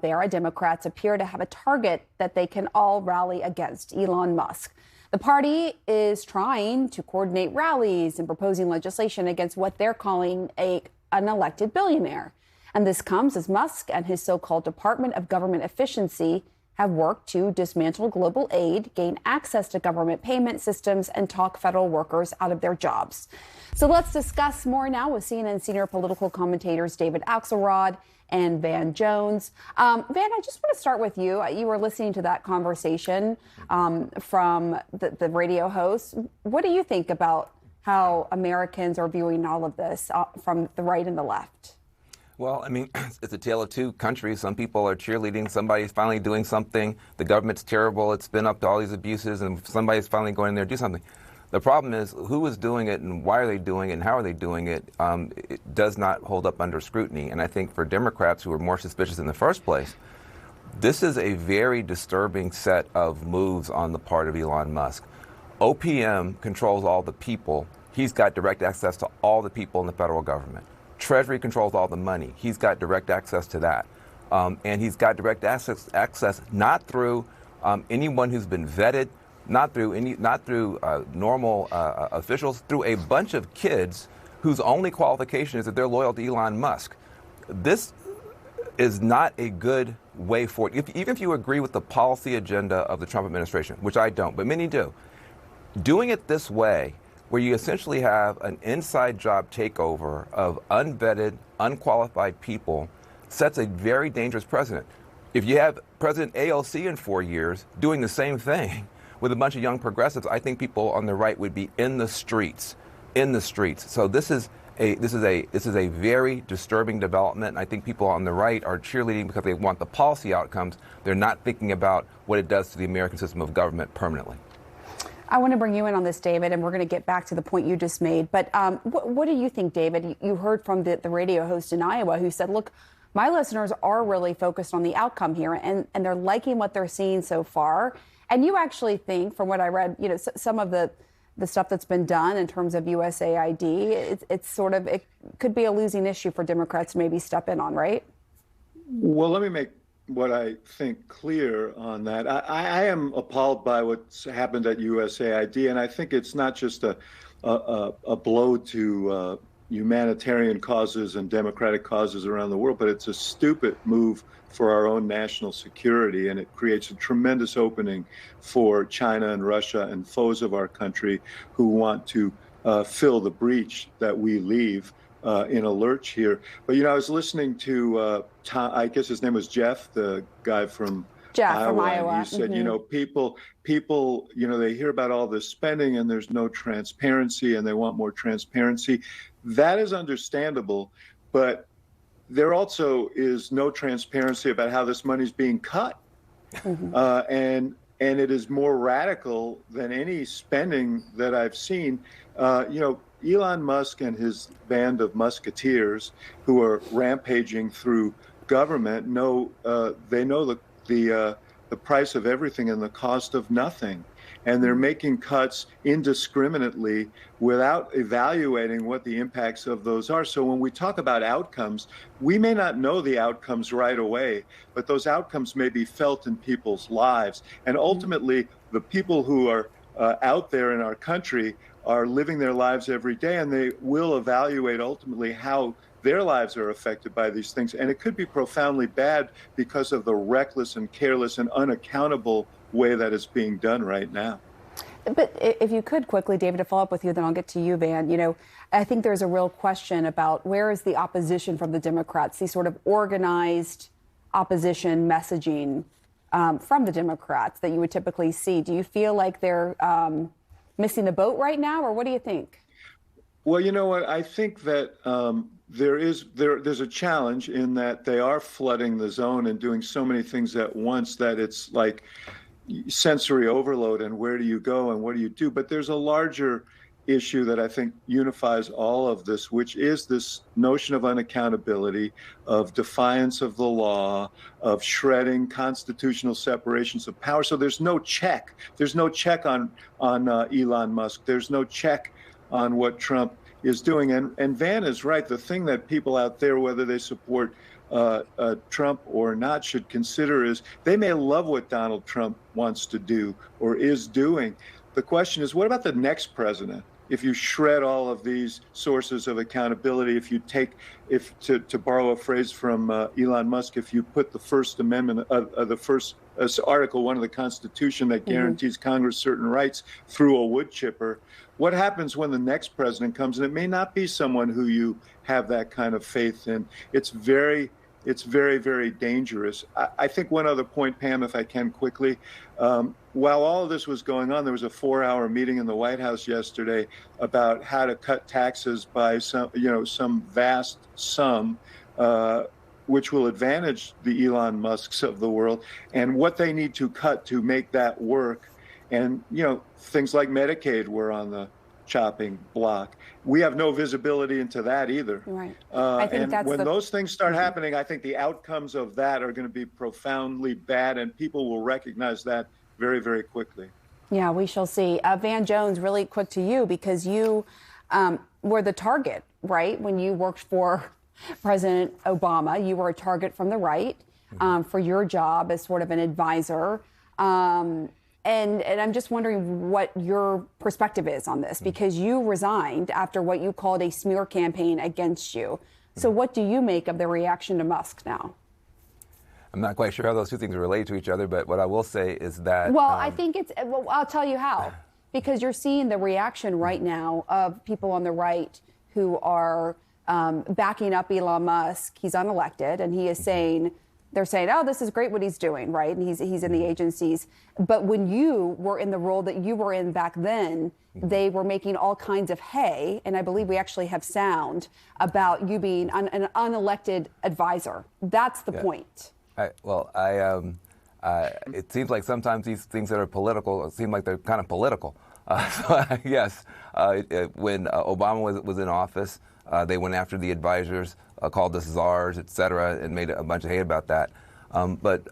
era, Democrats appear to have a target that they can all rally against: Elon Musk. The party is trying to coordinate rallies and proposing legislation against what they're calling an elected billionaire. And this comes as Musk and his so-called Department of Government Efficiency have worked to dismantle global aid, gain access to government payment systems, and talk federal workers out of their jobs. So let's discuss more now with CNN senior political commentators David Axelrod and Van Jones. Van, I just want to start with you. You were listening to that conversation from the radio host. What do you think about how Americans are viewing all of this from the right and the left? Well, I mean, it's a tale of two countries. Some people are cheerleading. Somebody's finally doing something. The government's terrible. It's been up to all these abuses, and somebody's finally going in there to do something. The problem is who is doing it and why are they doing it and how are they doing it, it does not hold up under scrutiny. And I think for Democrats who are more suspicious in the first place, this is a very disturbing set of moves on the part of Elon Musk. OPM controls all the people. He's got direct access to all the people in the federal government. Treasury controls all the money. He's got direct access to that. And he's got direct access not through anyone who's been vetted, not through normal officials, through a bunch of kids whose only qualification is that they're loyal to Elon Musk. This is not a good way forward. Even if you agree with the policy agenda of the Trump administration, which I don't, but many do, doing it this way, where you essentially have an inside job takeover of unvetted, unqualified people, sets a very dangerous precedent. If you have President AOC in 4 years doing the same thing with a bunch of young progressives, I think people on the right would be in the streets. So this is a very disturbing development. And I think people on the right are cheerleading because they want the policy outcomes. They're not thinking about what it does to the American system of government permanently. I want to bring you in on this, David, and we're going to get back to the point you just made. But what do you think, David? You heard from the radio host in Iowa who said, look, my listeners are really focused on the outcome here, and they're liking what they're seeing so far. And you actually think, from what I read, some of the stuff that's been done in terms of USAID, it could be a losing issue for Democrats to maybe step in on, right? Well, let me make what I think clear on that. I am appalled by what's happened at USAID, and I think it's not just a blow to humanitarian causes and democratic causes around the world, but it's a stupid move for our own national security, and it creates a tremendous opening for China and Russia and foes of our country who want to fill the breach that we leave in a lurch here. But, I was listening to Tom, I guess his name was Jeff, the guy from Iowa. And he said, people, they hear about all this spending and there's no transparency and they want more transparency. That is understandable, but there also is no transparency about how this money is being cut. Mm-hmm. And it is more radical than any spending that I've seen. Elon Musk and his band of musketeers who are rampaging through government they know the price of everything and the cost of nothing. And they're making cuts indiscriminately without evaluating what the impacts of those are. So when we talk about outcomes, we may not know the outcomes right away, but those outcomes may be felt in people's lives. And ultimately, the people who are out there in our country are living their lives every day, and they will evaluate ultimately how their lives are affected by these things. And it could be profoundly bad because of the reckless and careless and unaccountable way that is being done right now. But if you could quickly, David, to follow up with you, then I'll get to you, Van. I think there's a real question about where is the opposition from the Democrats, the sort of organized opposition messaging from the Democrats that you would typically see. Do you feel like they're missing the boat right now, or what do you think? Well, you know what? I think that there's a challenge in that they are flooding the zone and doing so many things at once that it's like sensory overload and where do you go and what do you do? But there's a larger issue that I think unifies all of this, which is this notion of unaccountability, of defiance of the law, of shredding constitutional separations of power. So there's no check. There's no check on Elon Musk. There's no check on what Trump is doing. And Van is right. The thing that people out there, whether they support Trump or not should consider is they may love what Donald Trump wants to do or is doing. The question is, what about the next president? If you shred all of these sources of accountability, if you take, if to borrow a phrase from Elon Musk, if you put the First Amendment, the first Article 1 of the Constitution that guarantees Congress certain rights through a wood chipper, what happens when the next president comes? And it may not be someone who you have that kind of faith in. It's very, very dangerous. I think one other point, Pam, if I can quickly, while all of this was going on, there was a 4-hour meeting in the White House yesterday about how to cut taxes by some vast sum, which will advantage the Elon Musks of the world, and what they need to cut to make that work. And, things like Medicaid were on the chopping block. We have no visibility into that either. Right. I think and when those things start happening, I think the outcomes of that are going to be profoundly bad, and people will recognize that very, very quickly. Yeah, we shall see. Van Jones, really quick to you, because you were the target, right? When you worked for President Obama, you were a target from the right for your job as sort of an advisor. And I'm just wondering what your perspective is on this, because you resigned after what you called a smear campaign against you. So what do you make of the reaction to Musk now? I'm not quite sure how those two things are related to each other, but what I will say is that... Well, I think it's... Well, I'll tell you how. Because you're seeing the reaction right now of people on the right who are backing up Elon Musk. He's unelected, and he is saying... They're saying, oh, this is great what he's doing, right? And he's in the agencies. But when you were in the role that you were in back then, they were making all kinds of hay. And I believe we actually have sound about you being an unelected advisor. That's the point. It seems like sometimes these things that are political seem like they're kind of political. Yes, when Obama was in office, they went after the advisors, called us czars, et cetera, and made a bunch of hate about that. But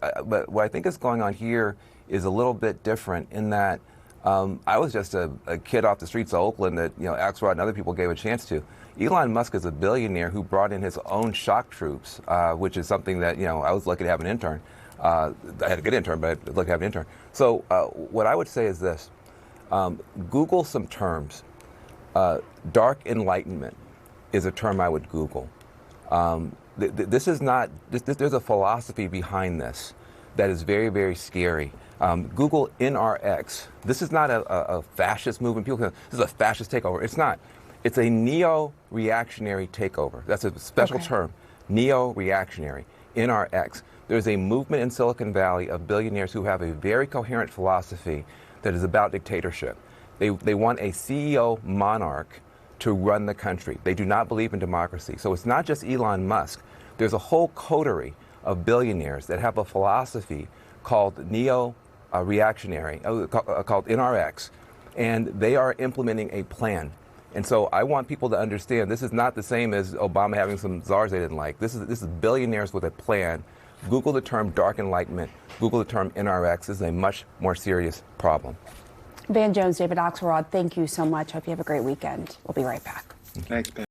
what I think is going on here is a little bit different in that I was just a kid off the streets of Oakland that Axelrod and other people gave a chance to. Elon Musk is a billionaire who brought in his own shock troops, which is something that I was lucky to have an intern. I had a good intern, but I was lucky to have an intern. So what I would say is this: Google some terms. Dark enlightenment is a term I would Google. This is not. There's a philosophy behind this that is very, very scary. Google NRX. This is not a fascist movement. People say this is a fascist takeover. It's not. It's a neo-reactionary takeover. That's a special term. Neo-reactionary. NRX. There's a movement in Silicon Valley of billionaires who have a very coherent philosophy that is about dictatorship. They want a CEO monarch to run the country. They do not believe in democracy. So it's not just Elon Musk. There's a whole coterie of billionaires that have a philosophy called neo-reactionary, called NRX, and they are implementing a plan. And so I want people to understand this is not the same as Obama having some czars they didn't like. This is billionaires with a plan. Google the term dark enlightenment. Google the term NRX. This is a much more serious problem. Van Jones, David Axelrod, thank you so much. Hope you have a great weekend. We'll be right back. Thanks, Ben.